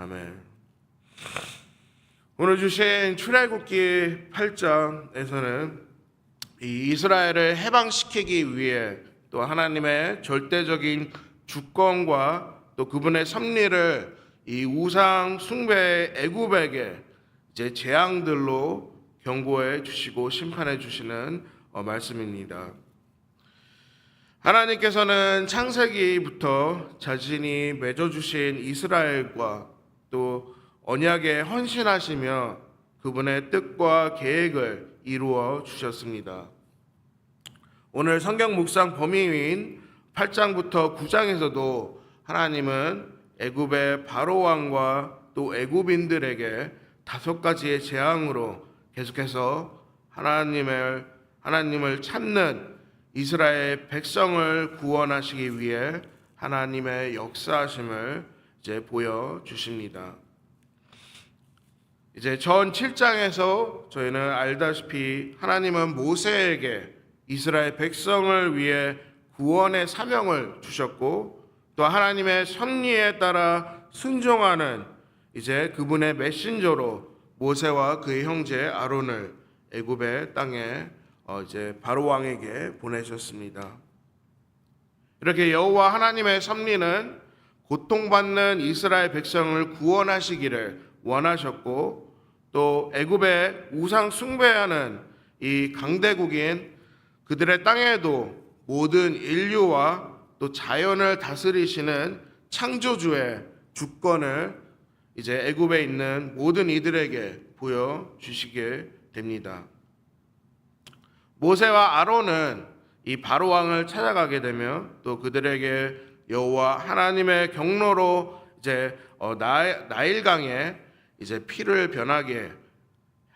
아멘. 오늘 주신 출애굽기 8장에서는 이 이스라엘을 해방시키기 위해 또 하나님의 절대적인 주권과 또 그분의 섭리를 이 우상 숭배 애굽에게 이제 재앙들로 경고해 주시고 심판해 주시는 말씀입니다. 하나님께서는 창세기부터 자신이 맺어주신 이스라엘과 또 언약에 헌신하시며 그분의 뜻과 계획을 이루어 주셨습니다. 오늘 성경 묵상 범위인 8장부터 9장에서도 하나님은 애굽의 바로 왕과 또 애굽인들에게 5가지의 재앙으로 계속해서 하나님을 찾는 이스라엘 백성을 구원하시기 위해 하나님의 역사하심을 이제 보여 주십니다. 이제 전 7장에서 저희는 알다시피 하나님은 모세에게 이스라엘 백성을 위해 구원의 사명을 주셨고 또 하나님의 섭리에 따라 순종하는 이제 그분의 메신저로 모세와 그의 형제 아론을 애굽의 땅에 이제 바로 왕에게 보내셨습니다. 이렇게 여호와 하나님의 섭리는 고통받는 이스라엘 백성을 구원하시기를 원하셨고 또 애굽의 우상 숭배하는 이 강대국인 그들의 땅에도 모든 인류와 또 자연을 다스리시는 창조주의 주권을 이제 애굽에 있는 모든 이들에게 보여주시게 됩니다. 모세와 아론은 이 바로 왕을 찾아가게 되며 또 그들에게 여호와 하나님의 경로로 이제 나일강에 이제 피를 변하게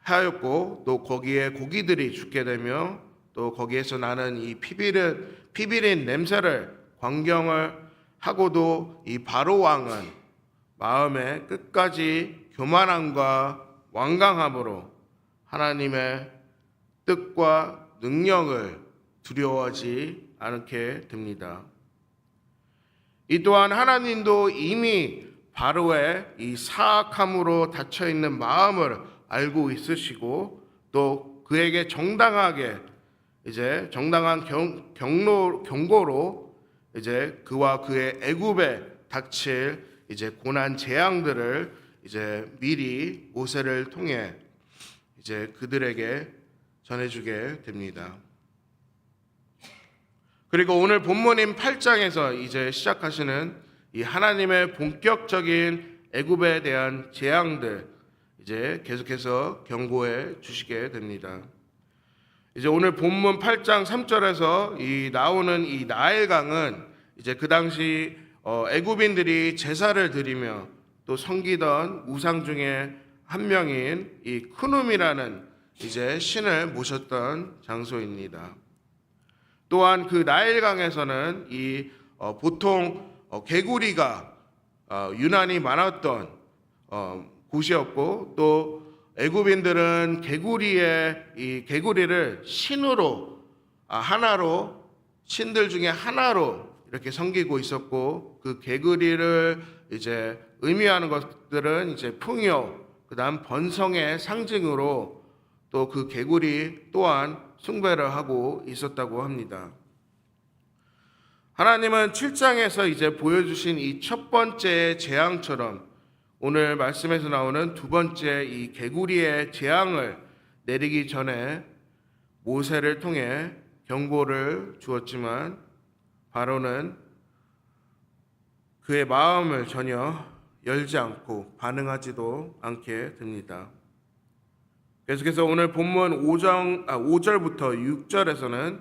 하였고 또 거기에 고기들이 죽게 되며 또 거기에서 나는 이 피비린 냄새를 광경을 하고도 이 바로 왕은 마음의 끝까지 교만함과 완강함으로 하나님의 뜻과 능력을 두려워하지 않게 됩니다. 이 또한 하나님도 이미 바로의 이 사악함으로 닫혀 있는 마음을 알고 있으시고 또 그에게 정당한 경고로 이제 그와 그의 애굽에 닥칠 이제 고난 재앙들을 이제 미리 모세를 통해 이제 그들에게 전해주게 됩니다. 그리고 오늘 본문인 8장에서 이제 시작하시는 이 하나님의 본격적인 애굽에 대한 재앙들 이제 계속해서 경고해 주시게 됩니다. 이제 오늘 본문 8장 3절에서 나오는 이 나일강은 이제 그 당시 애굽인들이 제사를 드리며 또 섬기던 우상 중에 한 명인 이 크눔이라는 이제 신을 모셨던 장소입니다. 또한 그 나일강에서는 보통 개구리가 유난히 많았던 곳이었고 또 애굽인들은 개구리를 신으로 하나로 신들 중에 하나로 이렇게 섬기고 있었고 그 개구리를 이제 의미하는 것들은 이제 풍요, 그다음 번성의 상징으로 또 그 개구리 또한 숭배를 하고 있었다고 합니다. 하나님은 7장에서 이제 보여주신 이 첫 번째 재앙처럼 오늘 말씀에서 나오는 두 번째 이 개구리의 재앙을 내리기 전에 모세를 통해 경고를 주었지만 바로는 그의 마음을 전혀 열지 않고 반응하지도 않게 됩니다. 계속해서 오늘 본문 5절부터 6절에서는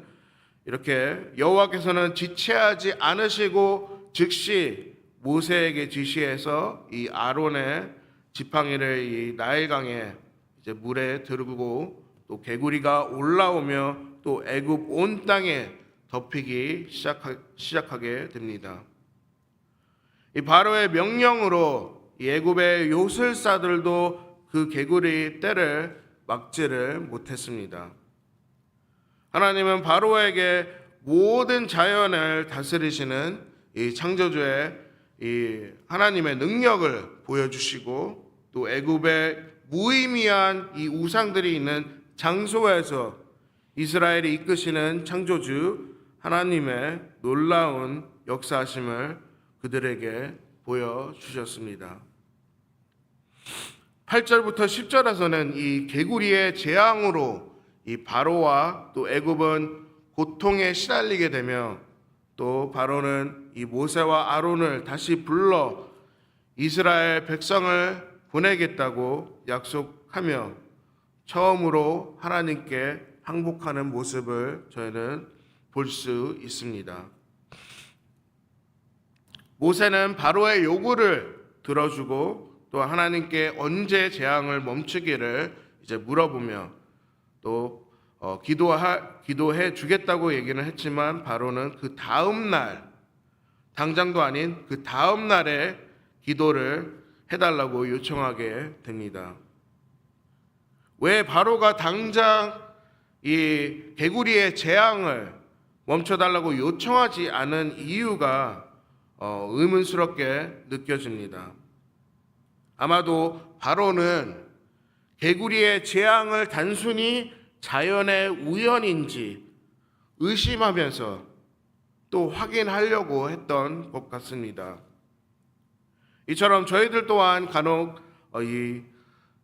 이렇게 여호와께서는 지체하지 않으시고 즉시 모세에게 지시해서 이 아론의 지팡이를 이 나일강에 이제 물에 들고 또 개구리가 올라오며 또 애굽 온 땅에 덮이기 시작하게 됩니다. 이 바로의 명령으로 이 애굽의 요술사들도 그 개구리 떼를 막지를 못했습니다. 하나님은 바로에게 모든 자연을 다스리시는 이 창조주의 이 하나님의 능력을 보여주시고 또 애굽의 무의미한 이 우상들이 있는 장소에서 이스라엘이 이끄시는 창조주 하나님의 놀라운 역사하심을 그들에게 보여주셨습니다. 8절부터 10절에서는 이 개구리의 재앙으로 이 바로와 또 애굽은 고통에 시달리게 되며 또 바로는 이 모세와 아론을 다시 불러 이스라엘 백성을 보내겠다고 약속하며 처음으로 하나님께 항복하는 모습을 저희는 볼 수 있습니다. 모세는 바로의 요구를 들어주고 또 하나님께 언제 재앙을 멈추기를 이제 물어보며 또 기도해 주겠다고 얘기는 했지만 바로는 그 다음 날, 당장도 아닌 그 다음 날에 기도를 해달라고 요청하게 됩니다. 왜 바로가 당장 이 개구리의 재앙을 멈춰달라고 요청하지 않은 이유가 의문스럽게 느껴집니다. 아마도 바로는 개구리의 재앙을 단순히 자연의 우연인지 의심하면서 또 확인하려고 했던 것 같습니다. 이처럼 저희들 또한 간혹 이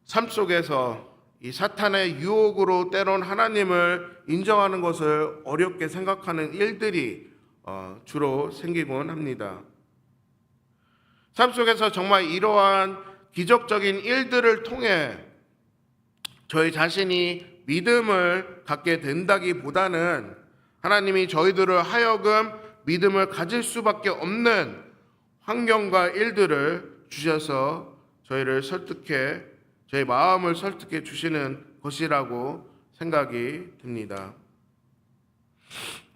삶 속에서 이 사탄의 유혹으로 때론 하나님을 인정하는 것을 어렵게 생각하는 일들이 주로 생기곤 합니다. 삶 속에서 정말 이러한 기적적인 일들을 통해 저희 자신이 믿음을 갖게 된다기보다는 하나님이 저희들을 하여금 믿음을 가질 수밖에 없는 환경과 일들을 주셔서 저희 마음을 설득해 주시는 것이라고 생각이 듭니다.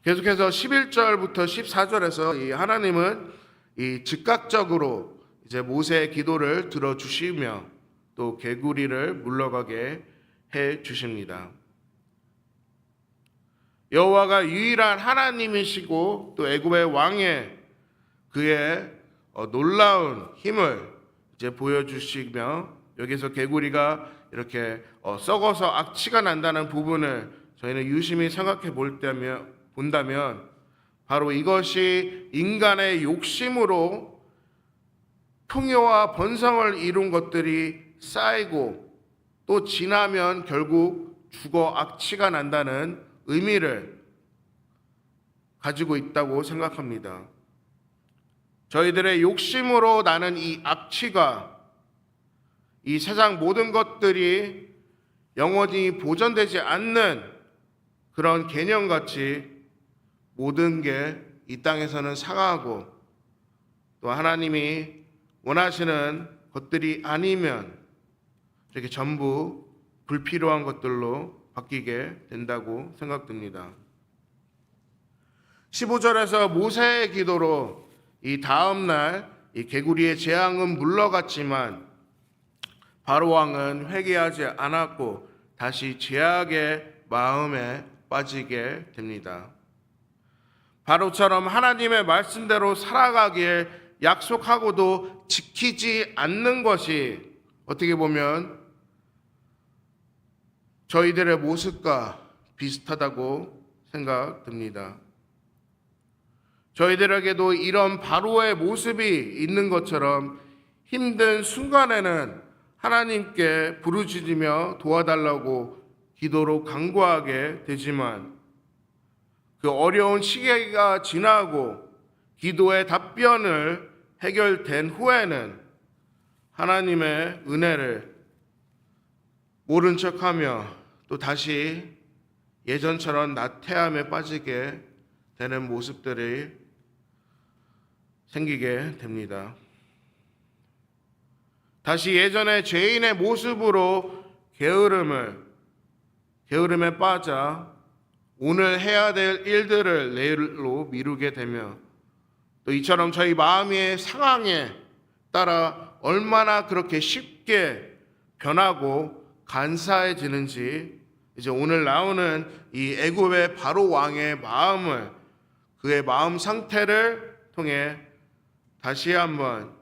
계속해서 11절부터 14절에서 이 하나님은 이 즉각적으로 이제 모세의 기도를 들어주시며 또 개구리를 물러가게 해 주십니다. 여호와가 유일한 하나님이시고 또 애굽의 왕의 그의 놀라운 힘을 이제 보여주시며 여기서 개구리가 이렇게 썩어서 악취가 난다는 부분을 저희는 유심히 생각해 본다면 바로 이것이 인간의 욕심으로 풍요와 번성을 이룬 것들이 쌓이고 또 지나면 결국 죽어 악취가 난다는 의미를 가지고 있다고 생각합니다. 저희들의 욕심으로 나는 이 악취가 이 세상 모든 것들이 영원히 보존되지 않는 그런 개념같이 모든 게 이 땅에서는 상하고 또 하나님이 원하시는 것들이 아니면 이렇게 전부 불필요한 것들로 바뀌게 된다고 생각됩니다. 15절에서 모세의 기도로 이 다음 날 이 개구리의 재앙은 물러갔지만 바로 왕은 회개하지 않았고 다시 죄악의 마음에 빠지게 됩니다. 바로처럼 하나님의 말씀대로 살아가길 약속하고도 지키지 않는 것이 어떻게 보면 저희들의 모습과 비슷하다고 생각됩니다. 저희들에게도 이런 바로의 모습이 있는 것처럼 힘든 순간에는 하나님께 부르짖으며 도와달라고 기도로 간구하게 되지만 그 어려운 시기가 지나고 기도의 답변을 해결된 후에는 하나님의 은혜를 모른 척하며 또 다시 예전처럼 나태함에 빠지게 되는 모습들이 생기게 됩니다. 다시 예전의 죄인의 모습으로 게으름에 빠져 오늘 해야 될 일들을 내일로 미루게 되며 또 이처럼 저희 마음의 상황에 따라 얼마나 그렇게 쉽게 변하고 간사해지는지 이제 오늘 나오는 이 애굽의 바로 왕의 마음을 그의 마음 상태를 통해 다시 한번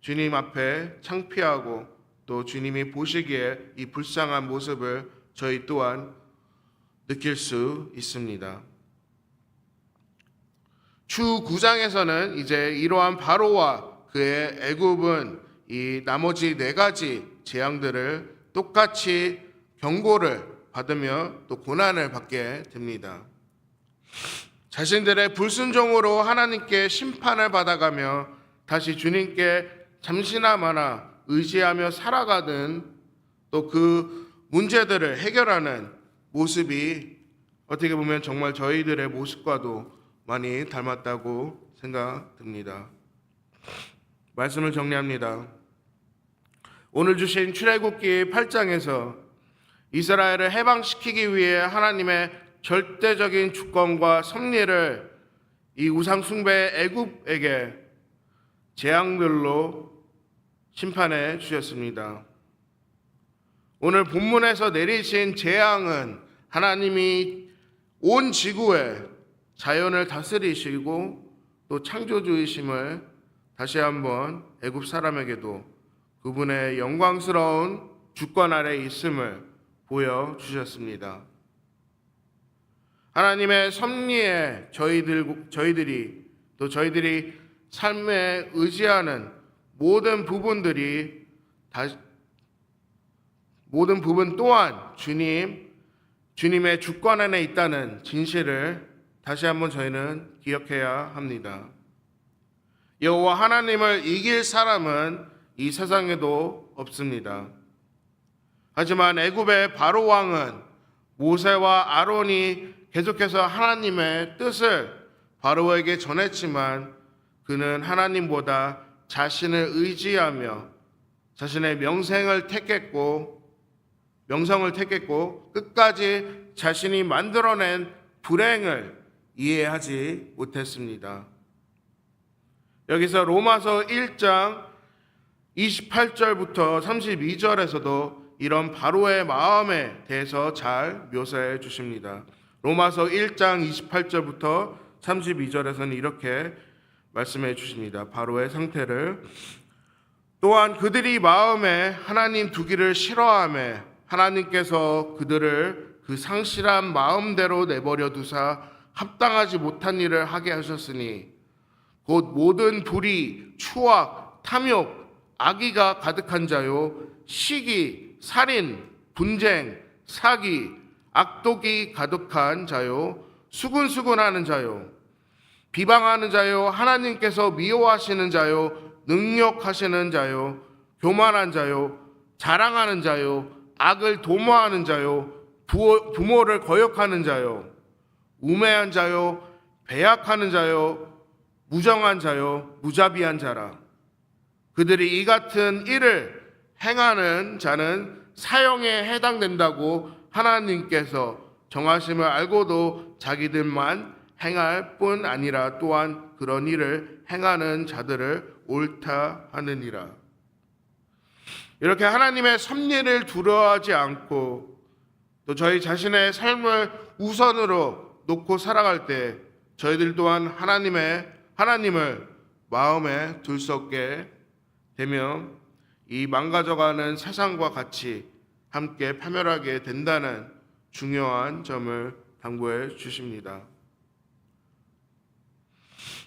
주님 앞에 창피하고 또 주님이 보시기에 이 불쌍한 모습을 저희 또한 느낄 수 있습니다. 주 9장에서는 이제 이러한 바로와 그의 애굽은 이 나머지 4가지 재앙들을 똑같이 경고를 받으며 또 고난을 받게 됩니다. 자신들의 불순종으로 하나님께 심판을 받아가며 다시 주님께 잠시나마나 의지하며 살아가는 또 그 문제들을 해결하는 모습이 어떻게 보면 정말 저희들의 모습과도 많이 닮았다고 생각됩니다. 말씀을 정리합니다. 오늘 주신 출애굽기 8장에서 이스라엘을 해방시키기 위해 하나님의 절대적인 주권과 섭리를 이 우상 숭배 애굽에게 재앙들로 심판해 주셨습니다. 오늘 본문에서 내리신 재앙은 하나님이 온 지구에 자연을 다스리시고 또 창조주이심을 다시 한번 애굽 사람에게도 그분의 영광스러운 주권 아래 있음을 보여주셨습니다. 하나님의 섭리에 저희들이 삶에 의지하는 모든 부분 또한 주님의 주권 안에 있다는 진실을 다시 한번 저희는 기억해야 합니다. 여호와 하나님을 이길 사람은 이 세상에도 없습니다. 하지만 애굽의 바로 왕은 모세와 아론이 계속해서 하나님의 뜻을 바로에게 전했지만 그는 하나님보다 자신을 의지하며 자신의 명성을 택했고 끝까지 자신이 만들어낸 불행을 이해하지 못했습니다. 여기서 로마서 1장 28절부터 32절에서도 이런 바로의 마음에 대해서 잘 묘사해 주십니다. 로마서 1장 28절부터 32절에서는 이렇게 말씀해 주십니다. 바로의 상태를 또한 그들이 마음에 하나님 두기를 싫어하며 하나님께서 그들을 그 상실한 마음대로 내버려 두사 합당하지 못한 일을 하게 하셨으니 곧 모든 불의, 추악, 탐욕, 악의가 가득한 자요 시기, 살인, 분쟁, 사기, 악독이 가득한 자요 수군수군하는 자요 비방하는 자요 하나님께서 미워하시는 자요 능욕하시는 자요 교만한 자요 자랑하는 자요 악을 도모하는 자요 부모를 거역하는 자요 우매한 자요 배약하는 자요 무정한 자요 무자비한 자라. 그들이 이 같은 일을 행하는 자는 사형에 해당된다고 하나님께서 정하심을 알고도 자기들만 행할 뿐 아니라 또한 그런 일을 행하는 자들을 옳다 하느니라. 이렇게 하나님의 섭리를 두려워하지 않고 또 저희 자신의 삶을 우선으로 놓고 살아갈 때 저희들 또한 하나님을 마음에 둘 수 없게 되면 이 망가져가는 세상과 같이 함께 파멸하게 된다는 중요한 점을 당부해 주십니다.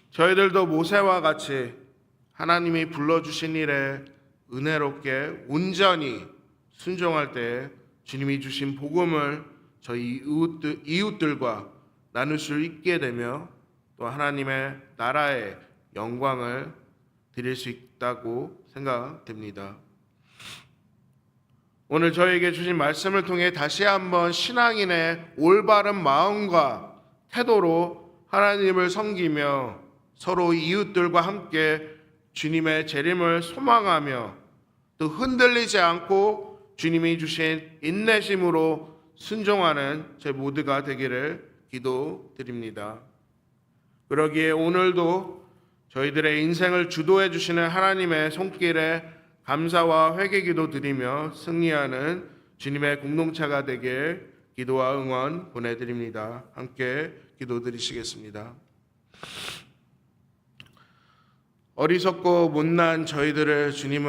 저희들도 모세와 같이 하나님이 불러주신 일에 은혜롭게 온전히 순종할 때 주님이 주신 복음을 저희 이웃들과 나눌 수 있게 되며 또 하나님의 나라의 영광을 드릴 수 있다고 생각됩니다. 오늘 저에게 주신 말씀을 통해 다시 한번 신앙인의 올바른 마음과 태도로 하나님을 섬기며 서로 이웃들과 함께 주님의 재림을 소망하며 또 흔들리지 않고 주님이 주신 인내심으로 순종하는 제 모두가 되기를 기도드립니다. 그러기에 오늘도 저희들의 인생을 주도해 주시는 하나님의 손길에 감사와 회개기도 드리며 승리하는 주님의 공동체가 되길 기도와 응원 보내드립니다. 함께 기도드리시겠습니다. 어리석고 못난 저희들을 주님은